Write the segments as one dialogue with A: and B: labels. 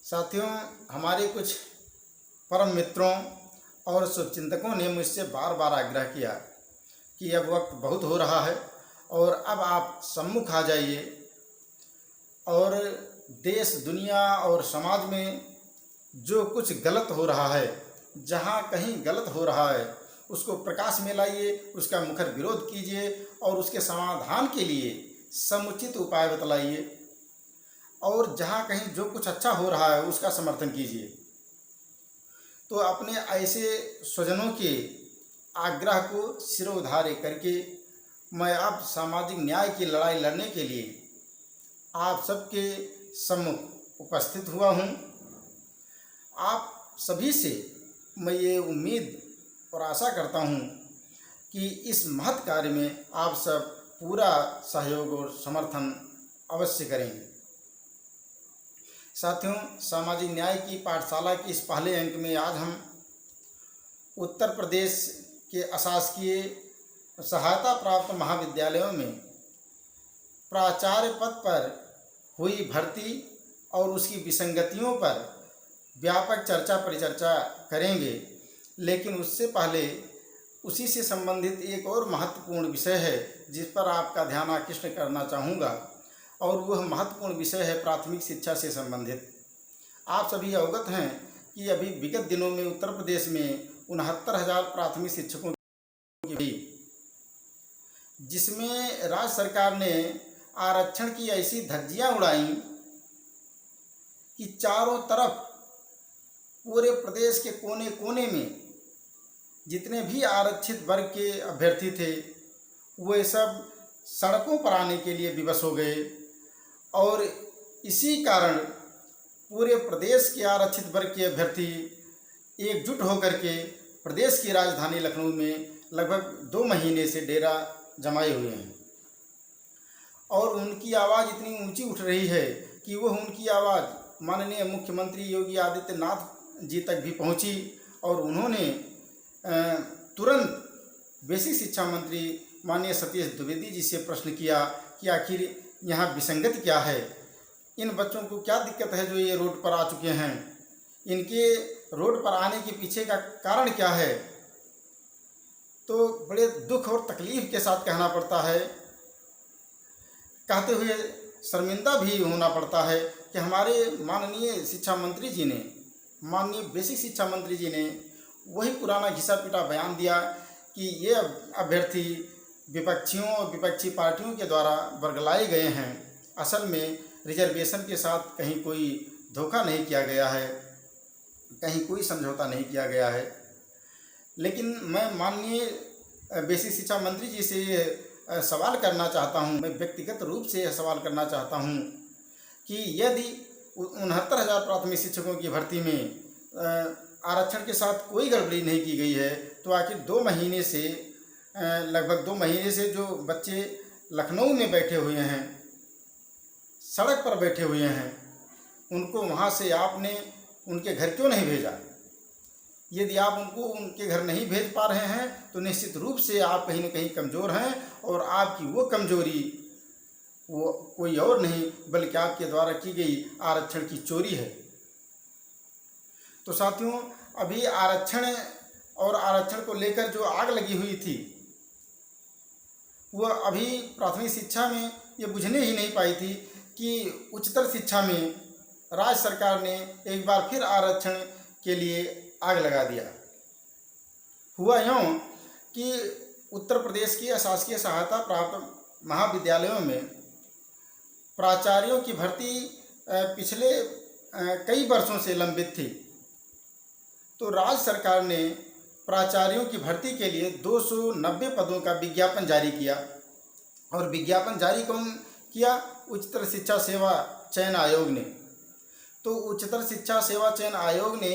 A: साथियों, हमारे कुछ परम मित्रों और शुभचिंतकों ने मुझसे बार बार आग्रह किया कि अब वक्त बहुत हो रहा है और अब आप सम्मुख आ जाइए और देश, दुनिया और समाज में जो कुछ गलत हो रहा है, जहाँ कहीं गलत हो रहा है, उसको प्रकाश में लाइए, उसका मुखर विरोध कीजिए और उसके समाधान के लिए समुचित उपाय बतलाइए और जहाँ कहीं जो कुछ अच्छा हो रहा है उसका समर्थन कीजिए। तो अपने ऐसे स्वजनों के आग्रह को सिरोधार्य करके मैं अब सामाजिक न्याय की लड़ाई लड़ने के लिए आप सबके सम्मुख उपस्थित हुआ हूँ। आप सभी से मैं ये उम्मीद और आशा करता हूँ कि इस महत् कार्य में आप सब पूरा सहयोग और समर्थन अवश्य करेंगे। साथियों, सामाजिक न्याय की पाठशाला के इस पहले अंक में आज हम उत्तर प्रदेश के अशासकीय सहायता प्राप्त महाविद्यालयों में प्राचार्य पद पर हुई भर्ती और उसकी विसंगतियों पर व्यापक चर्चा परिचर्चा करेंगे। लेकिन उससे पहले उसी से संबंधित एक और महत्वपूर्ण विषय है जिस पर आपका ध्यान आकृष्ट करना चाहूँगा, और वह महत्वपूर्ण विषय है प्राथमिक शिक्षा से संबंधित। आप सभी अवगत हैं कि अभी विगत दिनों में उत्तर प्रदेश में 69,000 प्राथमिक शिक्षकों की, जिसमें राज्य सरकार ने आरक्षण की ऐसी धज्जियां उड़ाई कि चारों तरफ पूरे प्रदेश के कोने कोने में जितने भी आरक्षित वर्ग के अभ्यर्थी थे वे सब सड़कों पर आने के लिए विवश हो गए और इसी कारण पूरे प्रदेश के आरक्षित वर्ग के अभ्यर्थी एकजुट होकर के प्रदेश की राजधानी लखनऊ में लगभग 2 महीने से डेरा जमाए हुए हैं और उनकी आवाज़ इतनी ऊंची उठ रही है कि वह उनकी आवाज़ माननीय मुख्यमंत्री योगी आदित्यनाथ जी तक भी पहुंची और उन्होंने तुरंत बेसिक शिक्षा मंत्री माननीय सतीश द्विवेदी जी से प्रश्न किया कि आखिर यहाँ विसंगति क्या है, इन बच्चों को क्या दिक्कत है जो ये रोड पर आ चुके हैं, इनके रोड पर आने के पीछे का कारण क्या है। तो बड़े दुख और तकलीफ के साथ कहना पड़ता है, कहते हुए शर्मिंदा भी होना पड़ता है कि हमारे माननीय शिक्षा मंत्री जी ने, माननीय बेसिक शिक्षा मंत्री जी ने वही पुराना घिसा पिटा बयान दिया कि ये अभ्यर्थी विपक्षियों और विपक्षी पार्टियों के द्वारा वर्गलाए गए हैं। असल में रिजर्वेशन के साथ कहीं कोई धोखा नहीं किया गया है, कहीं कोई समझौता नहीं किया गया है। लेकिन मैं माननीय बेसिक शिक्षा मंत्री जी से ये सवाल करना चाहता हूं, मैं व्यक्तिगत रूप से यह सवाल करना चाहता हूं कि यदि 69,000 प्राथमिक शिक्षकों की भर्ती में आरक्षण के साथ कोई गड़बड़ी नहीं की गई है तो आखिर 2 महीने से लगभग 2 महीने से जो बच्चे लखनऊ में बैठे हुए हैं, सड़क पर बैठे हुए हैं, उनको वहाँ से आपने उनके घर क्यों नहीं भेजा। यदि आप उनको उनके घर नहीं भेज पा रहे हैं तो निश्चित रूप से आप कहीं न कहीं कमज़ोर हैं और आपकी वो कमज़ोरी वो कोई और नहीं बल्कि आपके द्वारा की गई आरक्षण की चोरी है। तो साथियों, अभी आरक्षण और आरक्षण को लेकर जो आग लगी हुई थी वह अभी प्राथमिक शिक्षा में ये बुझने ही नहीं पाई थी कि उच्चतर शिक्षा में राज्य सरकार ने एक बार फिर आरक्षण के लिए आग लगा दिया। हुआ यूँ कि उत्तर प्रदेश की अशासकीय सहायता प्राप्त महाविद्यालयों में प्राचार्यों की भर्ती पिछले कई वर्षों से लंबित थी। तो राज्य सरकार ने प्राचार्यों की भर्ती के लिए 290 पदों का विज्ञापन जारी किया और विज्ञापन जारी कौन किया? उच्चतर शिक्षा सेवा चयन आयोग ने। तो उच्चतर शिक्षा सेवा चयन आयोग ने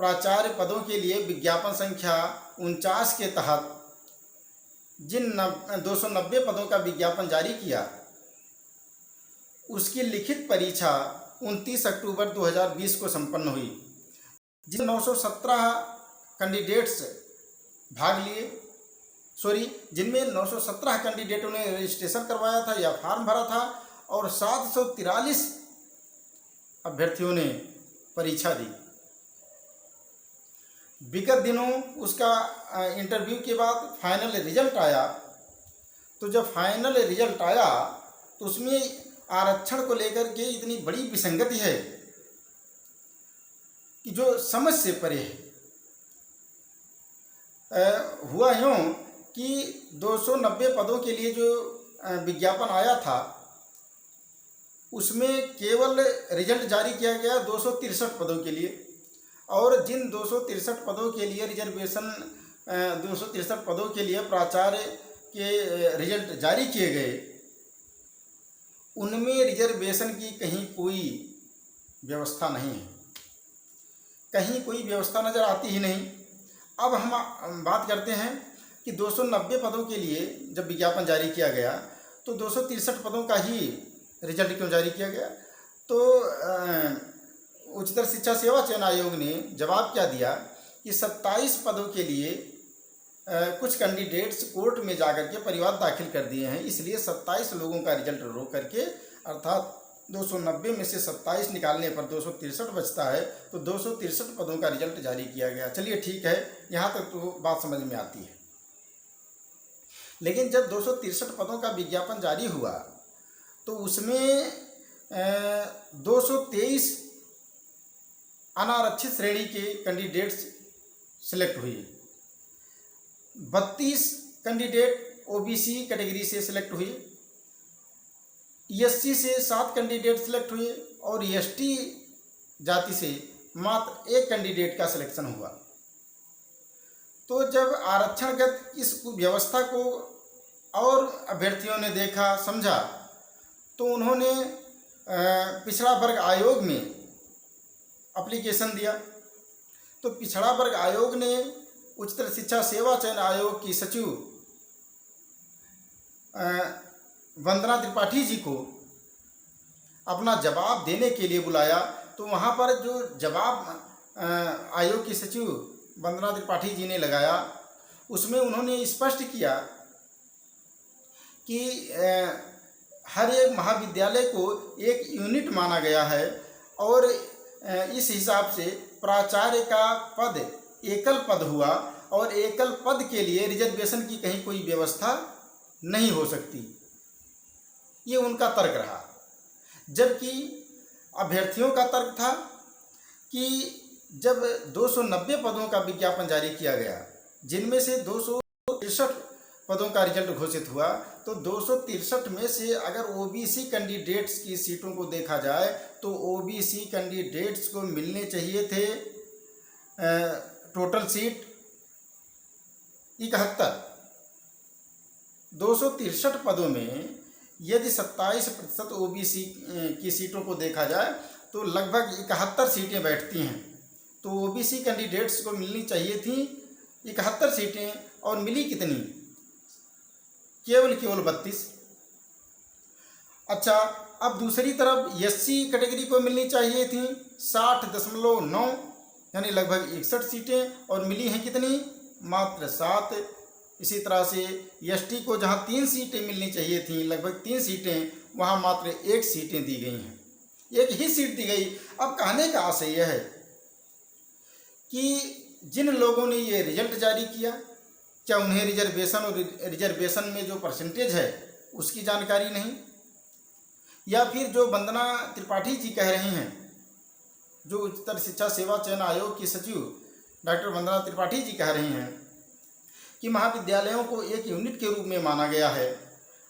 A: प्राचार्य पदों के लिए विज्ञापन संख्या 49 के तहत जिन 290 पदों का विज्ञापन जारी किया उसकी लिखित परीक्षा 29 अक्टूबर 2020 को संपन्न हुई, जिन 917 कैंडिडेट्स भाग लिए, जिनमें 917 कैंडिडेटों ने रजिस्ट्रेशन करवाया था या फॉर्म भरा था और 743 अभ्यर्थियों ने परीक्षा दी। विगत दिनों उसका इंटरव्यू के बाद फाइनल रिजल्ट आया। तो जब फाइनल रिजल्ट आया तो उसमें आरक्षण को लेकर के इतनी बड़ी विसंगति है कि जो समझ से परे है। हुआ यूँ कि 290 पदों के लिए जो विज्ञापन आया था उसमें केवल रिजल्ट जारी किया गया 263 पदों के लिए, और जिन 263 पदों के लिए रिजर्वेशन 263 पदों के लिए प्राचार्य के रिजल्ट जारी किए गए, उनमें रिजर्वेशन की कहीं कोई व्यवस्था नहीं है, कहीं कोई व्यवस्था नज़र आती ही नहीं। अब हम बात करते हैं कि 290 पदों के लिए जब विज्ञापन जारी किया गया तो 263 पदों का ही रिजल्ट क्यों जारी किया गया? तो उच्चतर शिक्षा सेवा चयन आयोग ने जवाब क्या दिया कि 27 पदों के लिए कुछ कैंडिडेट्स कोर्ट में जाकर के परिवाद दाखिल कर दिए हैं, इसलिए 27 लोगों का रिजल्ट रोक करके, अर्थात 290 में से 27 निकालने पर 263 बचता है, तो 263 पदों का रिजल्ट जारी किया गया। चलिए ठीक है, यहाँ तक तो बात समझ में आती है। लेकिन जब 263 पदों का विज्ञापन जारी हुआ तो उसमें 223 अनारक्षित श्रेणी के कैंडिडेट्स सिलेक्ट हुए, 32 कैंडिडेट ओबीसी कैटेगरी से सिलेक्ट हुए, एससी से 7 कैंडिडेट सिलेक्ट हुए और एसटी जाति से मात्र 1 कैंडिडेट का सिलेक्शन हुआ। तो जब आरक्षणगत इस व्यवस्था को और अभ्यर्थियों ने देखा, समझा, तो उन्होंने पिछड़ा वर्ग आयोग में एप्लीकेशन दिया। तो पिछड़ा वर्ग आयोग ने उच्चतर शिक्षा सेवा चयन आयोग की सचिव वंदना त्रिपाठी जी को अपना जवाब देने के लिए बुलाया। तो वहाँ पर जो जवाब आयोग की सचिव वंदना त्रिपाठी जी ने लगाया उसमें उन्होंने स्पष्ट किया कि हर एक महाविद्यालय को एक यूनिट माना गया है और इस हिसाब से प्राचार्य का पद एकल पद हुआ और एकल पद के लिए रिजर्वेशन की कहीं कोई व्यवस्था नहीं हो सकती। ये उनका तर्क रहा। जबकि अभ्यर्थियों का तर्क था कि जब 290 पदों का विज्ञापन जारी किया गया, जिनमें से 263 पदों का रिजल्ट घोषित हुआ, तो 263 में से अगर ओबीसी कैंडिडेट्स की सीटों को देखा जाए तो ओबीसी कैंडिडेट्स को मिलने चाहिए थे टोटल सीट 71। 263 पदों में यदि 27% ओबीसी की सीटों को देखा जाए तो लगभग 71 सीटें बैठती हैं। तो ओबीसी कैंडिडेट्स को मिलनी चाहिए थी 71 सीटें और मिली कितनी? केवल 32। अच्छा, अब दूसरी तरफ एससी कैटेगरी को मिलनी चाहिए थी 60.9 यानी लगभग 61 सीटें और मिली हैं कितनी? मात्र 7। इसी तरह से एसटी को जहां 3 सीटें मिलनी चाहिए थी, लगभग 3 सीटें, वहां मात्र 1 सीटें दी गई हैं, 1 ही सीट दी गई। अब कहने का आशय यह है कि जिन लोगों ने ये रिजल्ट जारी किया, क्या उन्हें रिजर्वेशन और रिजर्वेशन में जो परसेंटेज है उसकी जानकारी नहीं? या फिर जो वंदना त्रिपाठी जी कह रही हैं, जो उच्चतर शिक्षा सेवा चयन आयोग की सचिव डॉक्टर वंदना त्रिपाठी जी कह रही हैं कि महाविद्यालयों को एक यूनिट के रूप में माना गया है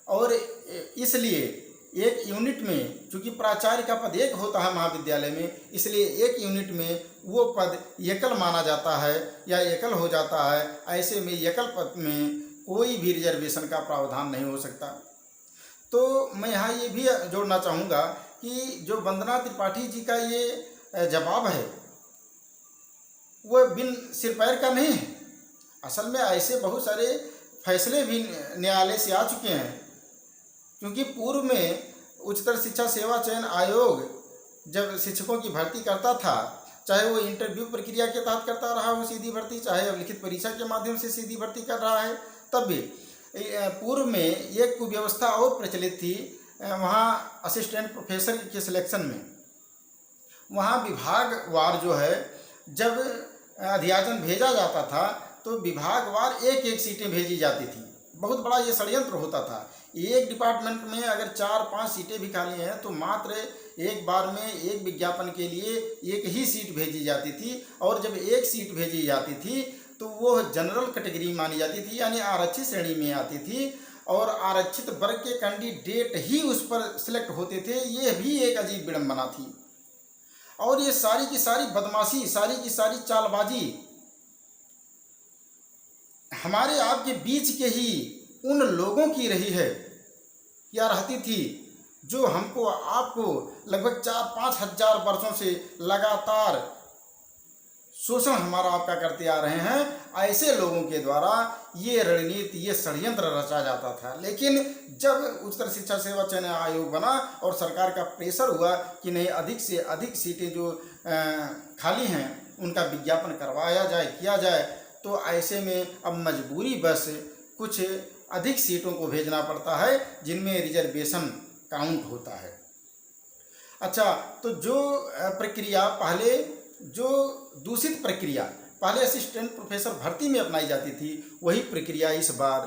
A: और इसलिए एक यूनिट में, चूँकि प्राचार्य का पद एक होता है महाविद्यालय में, इसलिए एक यूनिट में वो पद एकल माना जाता है या एकल हो जाता है। ऐसे में एकल पद में कोई भी रिजर्वेशन का प्रावधान नहीं हो सकता। तो मैं यहाँ ये भी जोड़ना चाहूँगा कि जो वंदना त्रिपाठी जी का ये जवाब है वो बिन सिर पैर का नहीं है। असल में ऐसे बहुत सारे फैसले भी न्यायालय से आ चुके हैं, क्योंकि पूर्व में उच्चतर शिक्षा सेवा चयन आयोग जब शिक्षकों की भर्ती करता था, चाहे वो इंटरव्यू प्रक्रिया के तहत करता रहा हो सीधी भर्ती, चाहे अब लिखित परीक्षा के माध्यम से सीधी भर्ती कर रहा है, तब भी पूर्व में एक कुव्यवस्था और प्रचलित थी वहाँ असिस्टेंट प्रोफेसर के सिलेक्शन में। वहाँ विभागवार जो है, जब अध्याचन भेजा जाता था तो विभागवार एक एक सीटें भेजी जाती थी। बहुत बड़ा ये षड्यंत्र होता था। एक डिपार्टमेंट में अगर 4-5 सीटें भी खाली हैं तो मात्र एक बार में एक विज्ञापन के लिए एक ही सीट भेजी जाती थी, और जब एक सीट भेजी जाती थी तो वो जनरल कैटेगरी मानी जाती थी, यानी आरक्षित श्रेणी में आती थी, और आरक्षित वर्ग के कैंडिडेट ही उस पर सिलेक्ट होते थे। ये भी एक अजीब विडंबना थी। और ये सारी की सारी बदमाशी, सारी की सारी चालबाजी हमारे आपके बीच के ही उन लोगों की रही है या रहती थी जो हमको आपको लगभग 4-5 हजार वर्षों से लगातार शोषण हमारा आपका करते आ रहे हैं। ऐसे लोगों के द्वारा ये रणनीति, ये षड्यंत्र रचा जाता था। लेकिन जब उच्चतर शिक्षा सेवा चयन आयोग बना और सरकार का प्रेशर हुआ कि नहीं, अधिक से अधिक सीटें जो खाली हैं उनका विज्ञापन करवाया जाए, किया जाए, तो ऐसे में अब मजबूरी बस कुछ अधिक सीटों को भेजना पड़ता है जिनमें रिजर्वेशन काउंट होता है। अच्छा, तो जो प्रक्रिया पहले, जो दूषित प्रक्रिया पहले असिस्टेंट प्रोफेसर भर्ती में अपनाई जाती थी, वही प्रक्रिया इस बार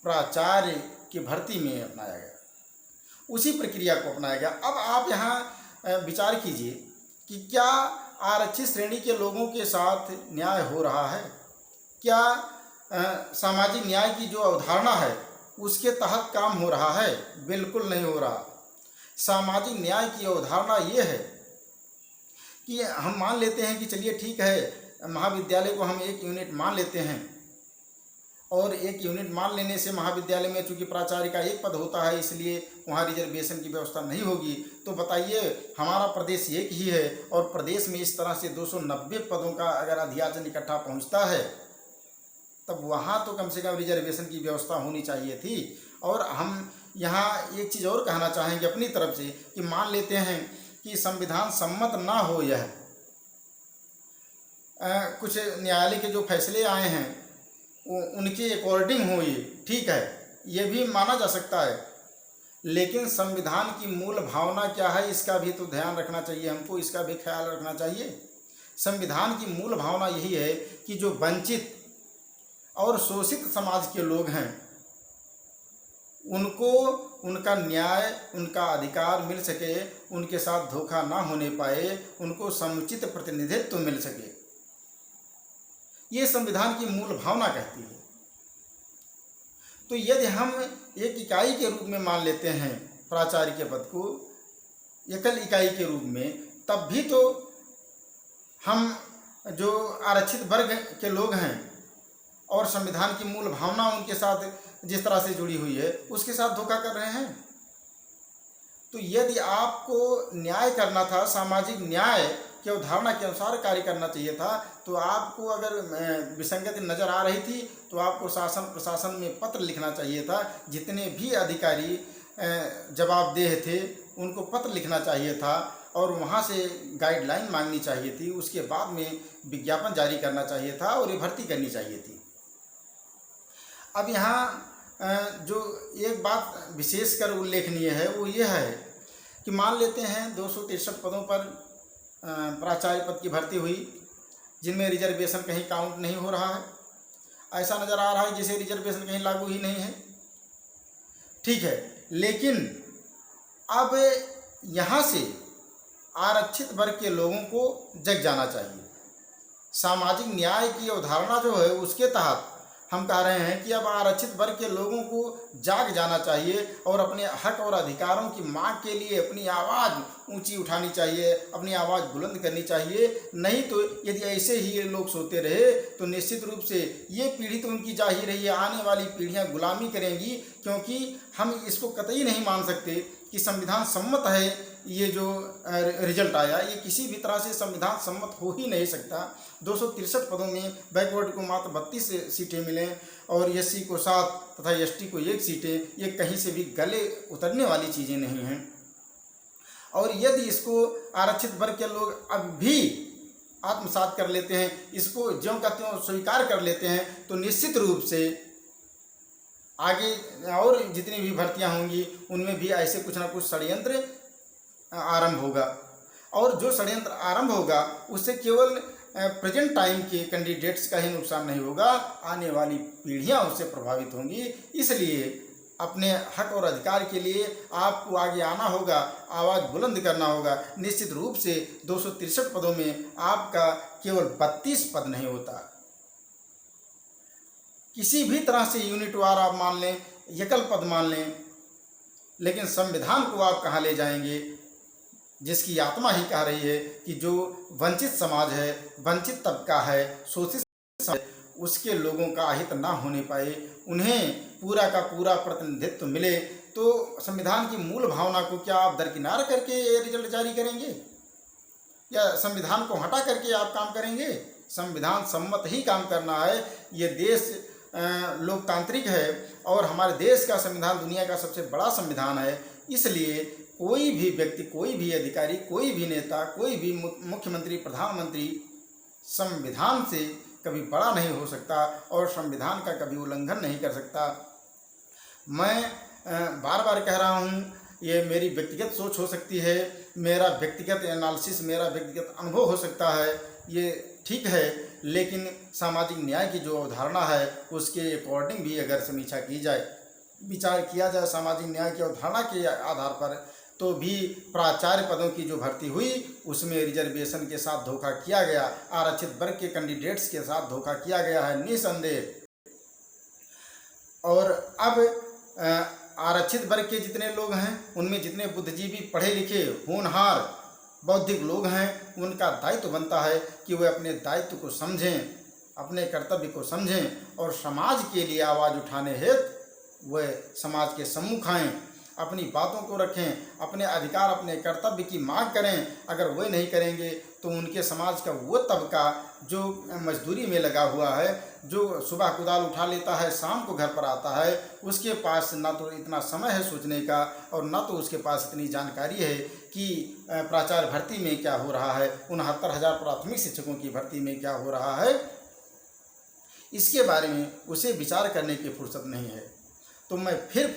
A: प्राचार्य की भर्ती में अपनाया गया। उसी प्रक्रिया को अपनाया गया। अब आप यहाँ विचार कीजिए कि क्या आरक्षित श्रेणी के लोगों के साथ न्याय हो रहा है? क्या सामाजिक न्याय की जो अवधारणा है उसके तहत काम हो रहा है? बिल्कुल नहीं हो रहा। सामाजिक न्याय की अवधारणा ये है कि हम मान लेते हैं कि चलिए ठीक है, महाविद्यालय को हम एक यूनिट मान लेते हैं, और एक यूनिट मान लेने से महाविद्यालय में चूंकि प्राचार्य का एक पद होता है इसलिए वहाँ रिजर्वेशन की व्यवस्था नहीं होगी। तो बताइए, हमारा प्रदेश एक ही है और प्रदेश में इस तरह से 290 पदों का अगर अध्याचन इकट्ठा पहुँचता है, तब वहाँ तो कम से कम रिजर्वेशन की व्यवस्था होनी चाहिए थी। और हम यहाँ एक चीज़ और कहना चाहेंगे अपनी तरफ से कि मान लेते हैं कि संविधान सम्मत ना हो यह, कुछ न्यायालय के जो फैसले आए हैं उनके अकॉर्डिंग हो, ये ठीक है, ये भी माना जा सकता है। लेकिन संविधान की मूल भावना क्या है इसका भी तो ध्यान रखना चाहिए, हमको इसका भी ख्याल रखना चाहिए। संविधान की मूल भावना यही है कि जो वंचित और शोषित समाज के लोग हैं उनको उनका न्याय, उनका अधिकार मिल सके, उनके साथ धोखा ना होने पाए, उनको समुचित प्रतिनिधित्व मिल सके, ये संविधान की मूल भावना कहती है। तो यदि हम एक इकाई के रूप में मान लेते हैं प्राचार्य के पद को, एकल इकाई के रूप में, तब भी तो हम जो आरक्षित वर्ग के लोग हैं और संविधान की मूल भावना उनके साथ जिस तरह से जुड़ी हुई है उसके साथ धोखा कर रहे हैं। तो यदि आपको न्याय करना था, सामाजिक न्याय की अवधारणा के अनुसार कार्य करना चाहिए था, तो आपको अगर विसंगति नज़र आ रही थी तो आपको शासन प्रशासन में पत्र लिखना चाहिए था। जितने भी अधिकारी जवाबदेह थे उनको पत्र लिखना चाहिए था और वहाँ से गाइडलाइन मांगनी चाहिए थी। उसके बाद में विज्ञापन जारी करना चाहिए था और ये भर्ती करनी चाहिए थी। अब यहाँ जो एक बात विशेषकर उल्लेखनीय है वो ये है कि मान लेते हैं 263 पदों पर प्राचार्य पद की भर्ती हुई जिनमें रिजर्वेशन कहीं काउंट नहीं हो रहा है। ऐसा नज़र आ रहा है जैसे रिजर्वेशन कहीं लागू ही नहीं है। ठीक है, लेकिन अब यहाँ से आरक्षित वर्ग के लोगों को जग जाना चाहिए। सामाजिक न्याय की अवधारणा जो है उसके तहत हम कह रहे हैं कि अब आरक्षित वर्ग के लोगों को जाग जाना चाहिए और अपने हक और अधिकारों की मांग के लिए अपनी आवाज़ ऊंची उठानी चाहिए, अपनी आवाज़ बुलंद करनी चाहिए। नहीं तो यदि ऐसे ही ये लोग सोते रहे तो निश्चित रूप से ये पीढ़ी तो उनकी जा ही रही है, आने वाली पीढ़ियां गुलामी करेंगी। क्योंककि हम इसको कतई नहीं मान सकते कि संविधान सम्मत है ये जो रिजल्ट आया, ये किसी भी तरह से संविधान सम्मत हो ही नहीं सकता। 263 पदों में बैकवर्ड को मात्र 32 सीटें मिलें और एससी को 7 तथा एसटी को 1 सीटें, ये कहीं से भी गले उतरने वाली चीज़ें नहीं हैं। और यदि इसको आरक्षित वर्ग के लोग अब भी आत्मसात कर लेते हैं, इसको ज्यों का त्यों स्वीकार कर लेते हैं, तो निश्चित रूप से आगे और जितनी भी भर्तियां होंगी उनमें भी ऐसे कुछ ना कुछ षड्यंत्र आरंभ होगा। और जो षड्यंत्र आरंभ होगा उससे केवल प्रेजेंट टाइम के कैंडिडेट्स का ही नुकसान नहीं होगा, आने वाली पीढ़ियां उससे प्रभावित होंगी। इसलिए अपने हक और अधिकार के लिए आपको आगे आना होगा, आवाज़ बुलंद करना होगा। निश्चित रूप से 263 पदों में आपका केवल 32 पद नहीं होता। किसी भी तरह से यूनिट वार आप मान लें, एकल पद मान लें, लेकिन संविधान को आप कहाँ ले जाएंगे, जिसकी आत्मा ही कह रही है कि जो वंचित समाज है, वंचित तबका है, शोषित समाज है, उसके लोगों का हित ना होने पाए, उन्हें पूरा का पूरा प्रतिनिधित्व मिले, तो संविधान की मूल भावना को क्या आप दरकिनार करके ये रिजल्ट जारी करेंगे या संविधान को हटा करके आप काम करेंगे? संविधान सम्मत ही काम करना है। ये देश लोकतांत्रिक है और हमारे देश का संविधान दुनिया का सबसे बड़ा संविधान है। इसलिए कोई भी व्यक्ति, कोई भी अधिकारी, कोई भी नेता, कोई भी मुख्यमंत्री, प्रधानमंत्री संविधान से कभी बड़ा नहीं हो सकता और संविधान का कभी उल्लंघन नहीं कर सकता। मैं बार बार कह रहा हूँ, ये मेरी व्यक्तिगत सोच हो सकती है, मेरा व्यक्तिगत एनालिसिस, मेरा व्यक्तिगत अनुभव हो सकता है, ये ठीक है, लेकिन सामाजिक न्याय की जो अवधारणा है उसके अकॉर्डिंग भी अगर समीक्षा की जाए, विचार किया जाए सामाजिक न्याय की अवधारणा के आधार पर, तो भी प्राचार्य पदों की जो भर्ती हुई उसमें रिजर्वेशन के साथ धोखा किया गया, आरक्षित वर्ग के कैंडिडेट्स के साथ धोखा किया गया है निसंदेह। और अब आरक्षित वर्ग के जितने लोग हैं उनमें जितने बुद्धिजीवी, पढ़े लिखे, होनहार, बौद्धिक लोग हैं, उनका दायित्व बनता है कि वे अपने दायित्व को समझें, अपने कर्तव्य को समझें और समाज के लिए आवाज़ उठाने हेतु वे समाज के सम्मुख आएँ, अपनी बातों को रखें, अपने अधिकार, अपने कर्तव्य की मांग करें। अगर वे नहीं करेंगे तो उनके समाज का वो तबका जो मजदूरी में लगा हुआ है, जो सुबह कुदाल उठा लेता है, शाम को घर पर आता है, उसके पास ना तो इतना समय है सोचने का और ना तो उसके पास इतनी जानकारी है कि प्राचार्य भर्ती में क्या हो रहा है, 69,000 प्राथमिक शिक्षकों की भर्ती में क्या हो रहा है, इसके बारे में उसे विचार करने की फुर्सत नहीं है। तो मैं फिर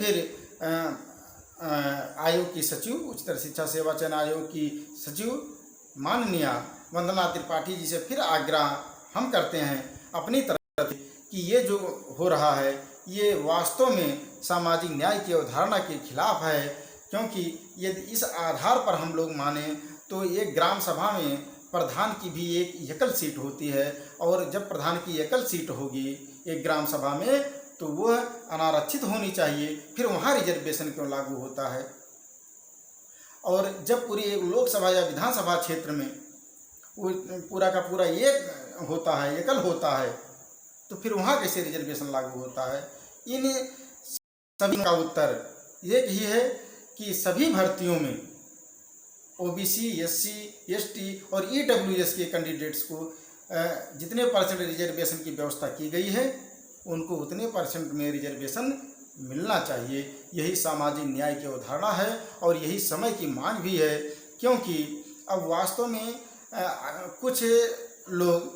A: आयोग की सचिव, उच्चतर शिक्षा सेवा चयन आयोग की सचिव माननीय वंदना त्रिपाठी जी से फिर आग्रह हम करते हैं अपनी तरफ से कि ये जो हो रहा है ये वास्तव में सामाजिक न्याय की अवधारणा के खिलाफ है। क्योंकि यदि इस आधार पर हम लोग माने तो एक ग्राम सभा में प्रधान की भी एक एकल सीट होती है, और जब प्रधान की एकल सीट होगी एक ग्राम सभा में तो वह अनारक्षित होनी चाहिए, फिर वहाँ रिजर्वेशन क्यों लागू होता है? और जब पूरी लोकसभा या विधानसभा क्षेत्र में पूरा का पूरा एक होता है, एकल होता है, तो फिर वहाँ कैसे रिजर्वेशन लागू होता है? इन सभी का उत्तर एक ही है कि सभी भर्तियों में ओबीसी, एससी, एसटी और ईडब्ल्यूएस के कैंडिडेट्स को जितने परसेंट रिजर्वेशन की व्यवस्था की गई है उनको उतने परसेंट में रिजर्वेशन मिलना चाहिए। यही सामाजिक न्याय की अवधारणा है और यही समय की मांग भी है। क्योंकि अब वास्तव में कुछ लोग,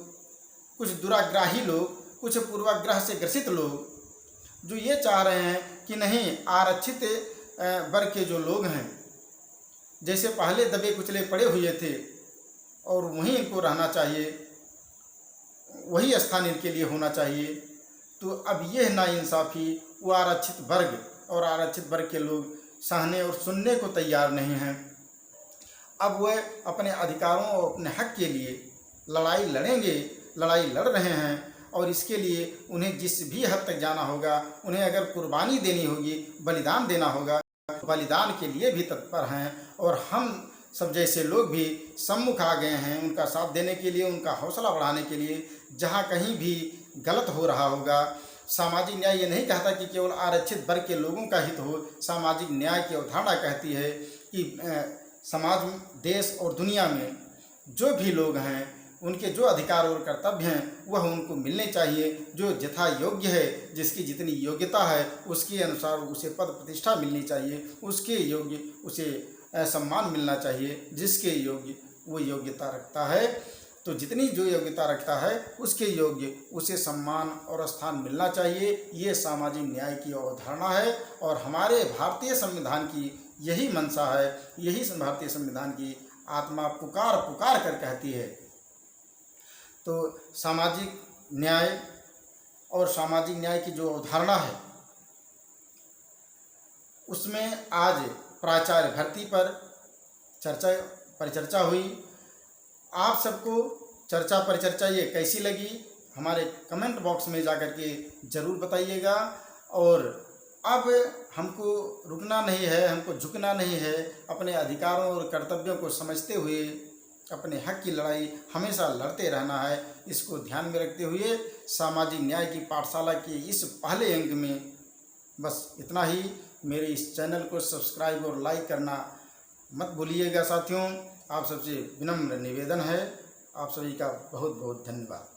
A: कुछ दुराग्राही लोग, कुछ पूर्वाग्रह से ग्रसित लोग जो ये चाह रहे हैं कि नहीं, आरक्षित वर्ग के जो लोग हैं जैसे पहले दबे कुचले पड़े हुए थे और वहीं इनको रहना चाहिए, वही स्थान इनके लिए होना चाहिए, तो अब यह नाइंसाफ़ी वो आरक्षित वर्ग और आरक्षित वर्ग के लोग सहने और सुनने को तैयार नहीं हैं। अब वह अपने अधिकारों और अपने हक के लिए लड़ाई लड़ेंगे, लड़ाई लड़ रहे हैं, और इसके लिए उन्हें जिस भी हद तक जाना होगा, उन्हें अगर कुर्बानी देनी होगी, बलिदान देना होगा, बलिदान के लिए भी तत्पर हैं। और हम सब जैसे लोग भी सम्मुख आ गए हैं उनका साथ देने के लिए, उनका हौसला बढ़ाने के लिए। जहाँ कहीं भी गलत हो रहा होगा, सामाजिक न्याय ये नहीं कहता कि केवल आरक्षित वर्ग के लोगों का हित हो। सामाजिक न्याय की अवधारणा कहती है कि समाज, देश और दुनिया में जो भी लोग हैं उनके जो अधिकार और कर्तव्य हैं वह उनको मिलने चाहिए। जो यथा योग्य है, जिसकी जितनी योग्यता है उसके अनुसार उसे पद प्रतिष्ठा मिलनी चाहिए, उसके योग्य उसे सम्मान मिलना चाहिए, जिसके योग्य वो योग्यता रखता है। तो जितनी जो योग्यता रखता है उसके योग्य उसे सम्मान और स्थान मिलना चाहिए। ये सामाजिक न्याय की अवधारणा है और हमारे भारतीय संविधान की यही मंशा है, यही भारतीय संविधान की आत्मा पुकार पुकार कर कहती है। तो सामाजिक न्याय और सामाजिक न्याय की जो अवधारणा है उसमें आज प्राचार्य भर्ती पर परिचर्चा हुई। आप सबको चर्चा परिचर्चा ये कैसी लगी हमारे कमेंट बॉक्स में जाकर के ज़रूर बताइएगा। और अब हमको रुकना नहीं है, हमको झुकना नहीं है, अपने अधिकारों और कर्तव्यों को समझते हुए अपने हक की लड़ाई हमेशा लड़ते रहना है। इसको ध्यान में रखते हुए सामाजिक न्याय की पाठशाला के इस पहले अंक में बस इतना ही। मेरे इस चैनल को सब्सक्राइब और लाइक करना मत भूलिएगा साथियों। आप सबसे विनम्र निवेदन है। आप सभी का बहुत बहुत धन्यवाद।